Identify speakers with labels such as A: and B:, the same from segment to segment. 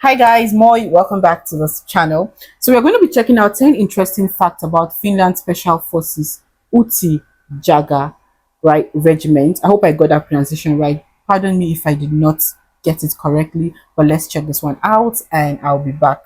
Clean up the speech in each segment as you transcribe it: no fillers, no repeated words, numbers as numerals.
A: Hi guys, Moi, welcome back to this channel. So we're going to be checking out 10 interesting facts about Finland Special Forces Uti Jaeger Regiment. I hope I got that pronunciation right. Pardon me if I did not get it correctly, but let's check this one out and I'll be back.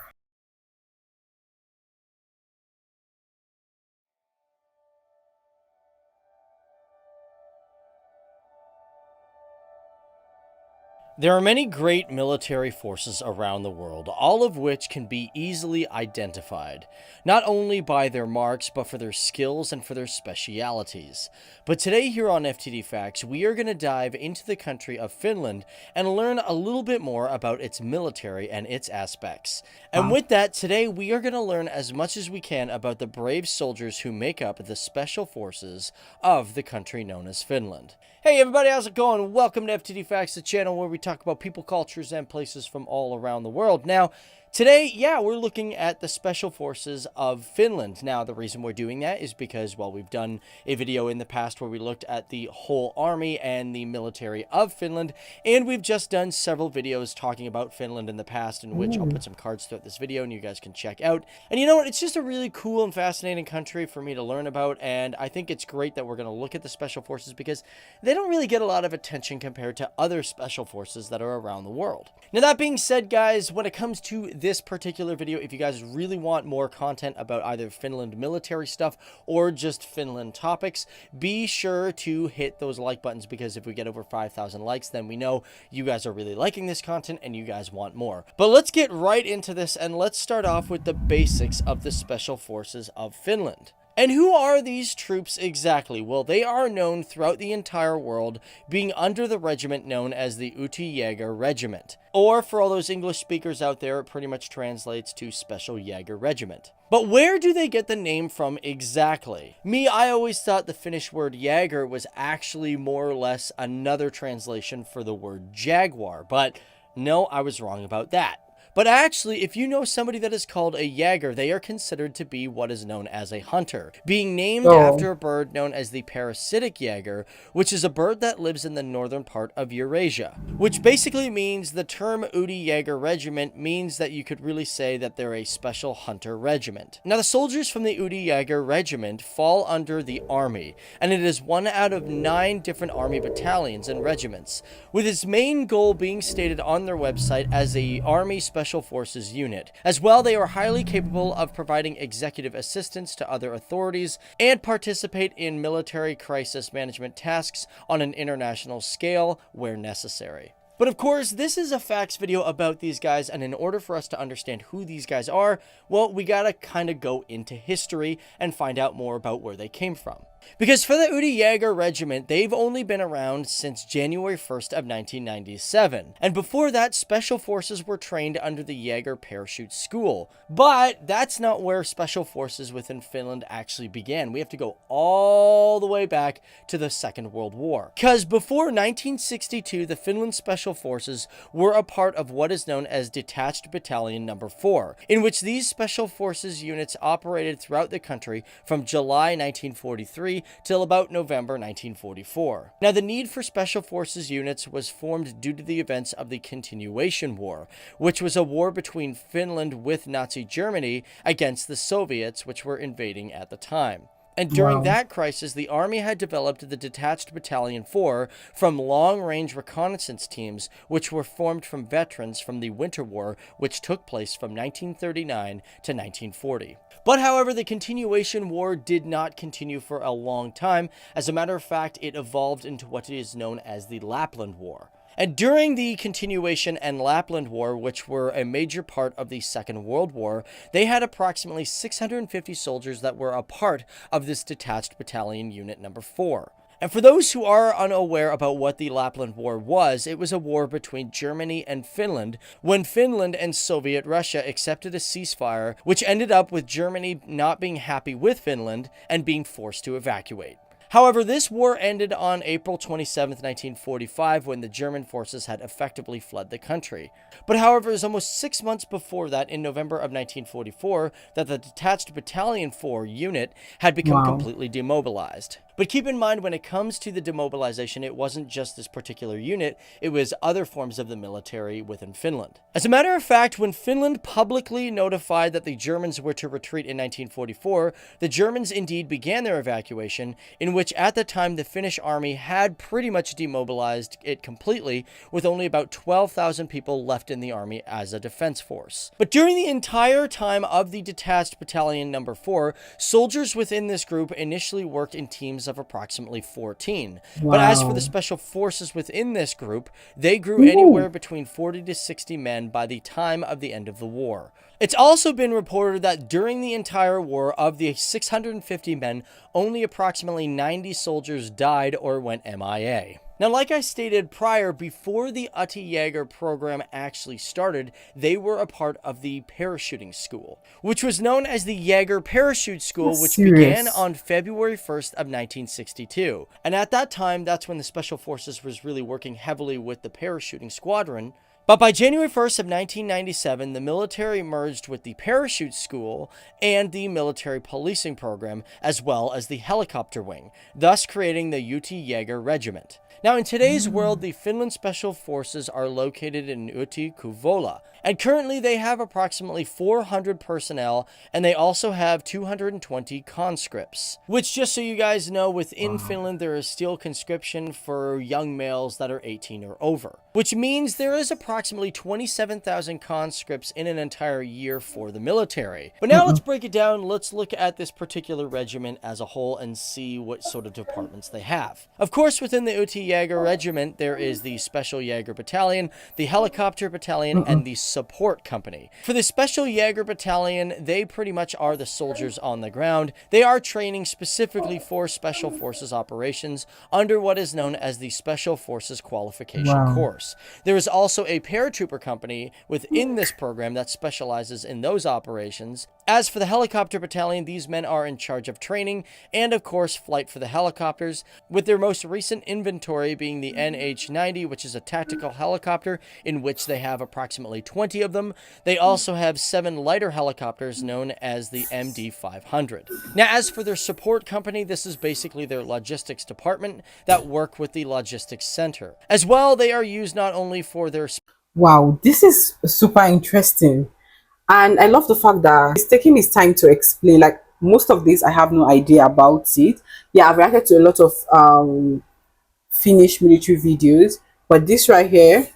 B: There are many great military forces around the world, all of which can be easily identified, not only by their marks, but for their skills and for their specialities. But today here on FTD Facts, we are going to dive into the country of Finland and learn a little bit more about its military and its aspects. And
A: Wow.
B: with that, today we are going to learn as much as we can about the brave soldiers who make up the special forces of the country known as Finland. Hey everybody, how's it going? Welcome to FTD Facts, the channel where we talk about people, cultures, and places from all around the world. Now, today, we're looking at the Special Forces of Finland. Now, the reason we're doing that is because, well, we've done a video in the past where we looked at the whole army and the military of Finland, and we've just done several videos talking about Finland in the past, in which I'll put some cards throughout this video and you guys can check out. And you know what? It's just a really cool and fascinating country for me to learn about, and I think it's great that we're going to look at the Special Forces because they don't really get a lot of attention compared to other special forces that are around the world. Now, that being said, guys, when it comes to this particular video, if you guys really want more content about either Finland military stuff or just Finland topics, be sure to hit those like buttons, because if we get over 5,000 likes, then we know you guys are really liking this content and you guys want more. But let's get right into this, and let's start off with the basics of the Special Forces of Finland. And who are these troops exactly? Well, they are known throughout the entire world, being under the regiment known as the Utti Jaeger Regiment. Or, for all those English speakers out there, it pretty much translates to Special Jaeger Regiment. But where do they get the name from exactly? I always thought the Finnish word Jaeger was actually more or less another translation for the word jaguar, but no, I was wrong about that. But actually, if you know somebody that is called a Jaeger, they are considered to be what is known as a hunter, being named
A: Oh,
B: after a bird known as the parasitic Jaeger, which is a bird that lives in the northern part of Eurasia. Which basically means the term Uti Jaeger Regiment means that you could really say that they're a special hunter regiment. Now, the soldiers from the Uti Jaeger Regiment fall under the army, and it is one out of 9 different army battalions and regiments, with its main goal being stated on their website as a Army Special Forces unit. As well, they are highly capable of providing executive assistance to other authorities and participate in military crisis management tasks on an international scale where necessary. But of course, this is a facts video about these guys, and in order for us to understand who these guys are, well, we gotta kind of go into history and find out more about where they came from. Because for the Uti Jaeger Regiment, they've only been around since January 1st of 1997. And before that, Special Forces were trained under the Jaeger Parachute School. But that's not where Special Forces within Finland actually began. We have to go all the way back to the Second World War. Because before 1962, the Finland Special Forces were a part of what is known as Detached Battalion Number 4, in which these Special Forces units operated throughout the country from July 1943 till about November 1944. Now, the need for Special Forces units was formed due to the events of the Continuation War, which was a war between Finland with Nazi Germany against the Soviets, which were invading at the time. And during
A: wow.
B: that crisis, the Army had developed the Detached Battalion 4 from long-range reconnaissance teams, which were formed from veterans from the Winter War, which took place from 1939 to 1940. But however, the Continuation War did not continue for a long time. As a matter of fact, it evolved into what is known as the Lapland War. And during the Continuation and Lapland War, which were a major part of the Second World War, they had approximately 650 soldiers that were a part of this Detached Battalion Unit Number 4. And for those who are unaware about what the Lapland War was, it was a war between Germany and Finland, when Finland and Soviet Russia accepted a ceasefire, which ended up with Germany not being happy with Finland and being forced to evacuate. However, this war ended on April 27, 1945, when the German forces had effectively fled the country. But however, it was almost 6 months before that, in November of 1944, that the Detached Battalion 4 unit had become
A: Wow.
B: completely demobilized. But keep in mind, when it comes to the demobilization, it wasn't just this particular unit, it was other forms of the military within Finland. As a matter of fact, when Finland publicly notified that the Germans were to retreat in 1944, the Germans indeed began their evacuation, in which at the time the Finnish army had pretty much demobilized it completely, with only about 12,000 people left in the army as a defense force. But during the entire time of the detached battalion number 4, soldiers within this group initially worked in teams of approximately 14.
A: Wow.
B: But as for the special forces within this group, they grew
A: Ooh.
B: anywhere between 40 to 60 men by the time of the end of the war. It's also been reported that during the entire war, of the 650 men, only approximately 90 soldiers died or went MIA. Now, like I stated prior, before the Utti Jaeger program actually started, they were a part of the parachuting school, which was known as the Jaeger Parachute School,
A: That's
B: which
A: serious.
B: began on February 1st of 1962. And at that time, that's when the Special Forces was really working heavily with the parachuting squadron. But by January 1st of 1997, the military merged with the parachute school and the military policing program, as well as the helicopter wing, thus creating the Utti Jaeger Regiment. Now, in today's world, the Finland Special Forces are located in Utti Kuvola, and currently they have approximately 400 personnel, and they also have 220 conscripts. Which, just so you guys know, within Finland there is still conscription for young males that are 18 or over, which means there is approximately 27,000 conscripts in an entire year for the military. But now let's break it down. Let's look at this particular regiment as a whole and see what sort of departments they have. Of course, within the Uti Jaeger Regiment, there is the Special Jaeger Battalion, the Helicopter Battalion, and the Support Company. For the Special Jaeger Battalion, they pretty much are the soldiers on the ground. They are training specifically for Special Forces operations under what is known as the Special Forces Qualification Course. There is also a paratrooper company within this program that specializes in those operations. As for the Helicopter Battalion, these men are in charge of training and, of course, flight for the helicopters, with their most recent inventory being the NH-90, which is a tactical helicopter, in which they have approximately 20 of them. They also have 7 lighter helicopters known as the MD-500. Now, as for their support company, this is basically their logistics department that work with the logistics center. As well, they are used not only for their...
A: Wow, this is super interesting. And I love the fact that he's taking his time to explain. Like, most of this, I have no idea about it. Yeah, I've reacted to a lot of Finnish military videos, but this right here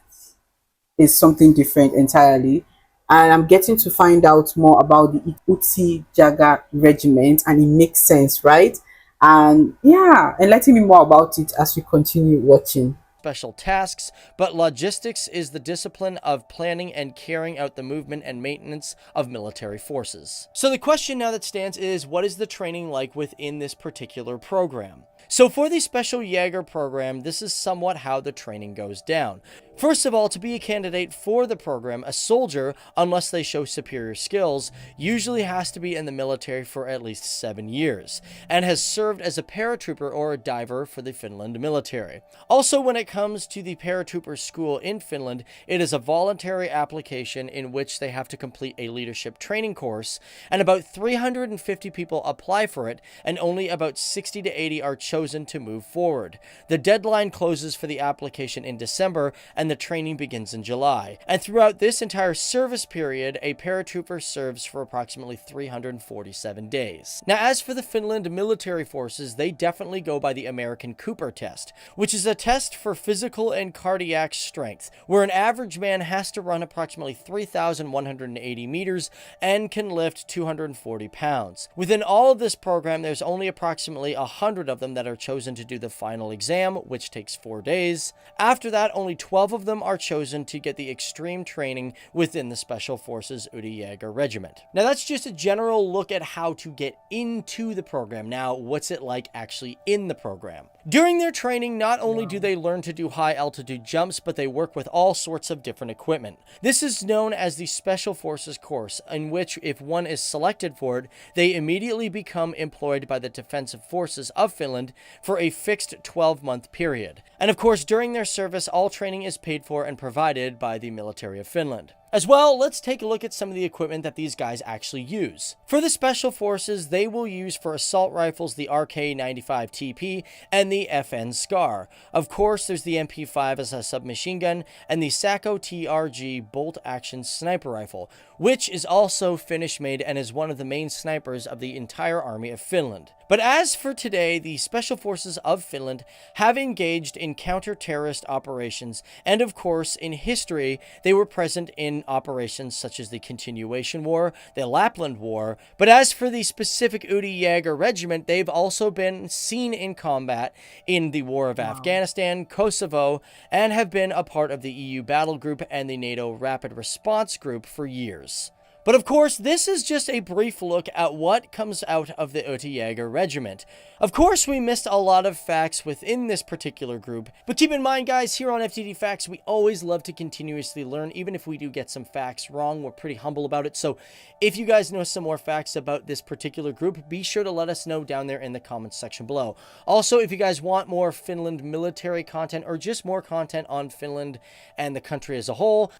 A: is something different entirely. And I'm getting to find out more about the Uti Jaeger Regiment, and it makes sense, right? And yeah, enlighten me more about it as we continue watching.
B: Special tasks, but logistics is the discipline of planning and carrying out the movement and maintenance of military forces. So the question now that stands is, what is the training like within this particular program? So for the Special Jaeger program, this is somewhat how the training goes down. First of all, to be a candidate for the program, a soldier, unless they show superior skills, usually has to be in the military for at least 7 years, and has served as a paratrooper or a diver for the Finland military. Also, when it comes to the paratrooper school in Finland, it is a voluntary application in which they have to complete a leadership training course, and about 350 people apply for it, and only about 60 to 80 are chosen to move forward. The deadline closes for the application in December, and the training begins in July. And throughout this entire service period, a paratrooper serves for approximately 347 days. Now, as for the Finland military forces, they definitely go by the American Cooper test, which is a test for physical and cardiac strength, where an average man has to run approximately 3,180 meters and can lift 240 pounds. Within all of this program, there's only approximately 100 of them that are chosen to do the final exam, which takes 4 days. After that, only 12 of them are chosen to get the extreme training within the Special Forces Uti Jaeger Regiment. Now, that's just a general look at how to get into the program. Now, what's it like actually in the program? During their training, not only do they learn to do high altitude jumps, but they work with all sorts of different equipment. This is known as the Special Forces course, in which if one is selected for it, they immediately become employed by the Defensive Forces of Finland for a fixed 12-month period. And of course, during their service, all training is paid for and provided by the military of Finland. As well, let's take a look at some of the equipment that these guys actually use. For the Special Forces, they will use for assault rifles the RK-95TP and the FN SCAR. Of course, there's the MP5 as a submachine gun and the Sacco TRG bolt-action sniper rifle, which is also Finnish-made and is one of the main snipers of the entire army of Finland. But as for today, the Special Forces of Finland have engaged in counter-terrorist operations, and of course, in history, they were present in operations such as the Continuation War, the Lapland War. But as for the specific Utti Jaeger Regiment, they've also been seen in combat in the War of Afghanistan, Kosovo, and have been a part of the EU Battle Group and the NATO Rapid Response Group for years. But of course, this is just a brief look at what comes out of the Utti Jaeger Regiment. Of course, we missed a lot of facts within this particular group, but keep in mind, guys, here on FTD Facts, we always love to continuously learn. Even if we do get some facts wrong, we're pretty humble about it. So if you guys know some more facts about this particular group, be sure to let us know down there in the comments section below. Also, if you guys want more Finland military content or just more content on Finland and the country as a whole,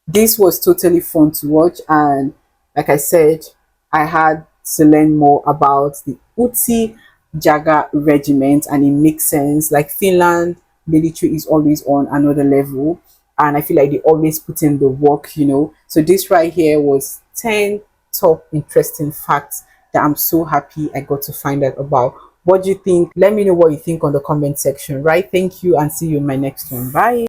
A: this was totally fun to watch, and like I said, I had to learn more about the Utti Jaeger Regiment, and it makes sense. Like, Finland military is always on another level, and I feel like they always put in the work, you know. So this right here was 10 top interesting facts that I'm so happy I got to find out about. What do you think? Let me know what you think on the comment section, right? Thank you, and see you in my next one. Bye.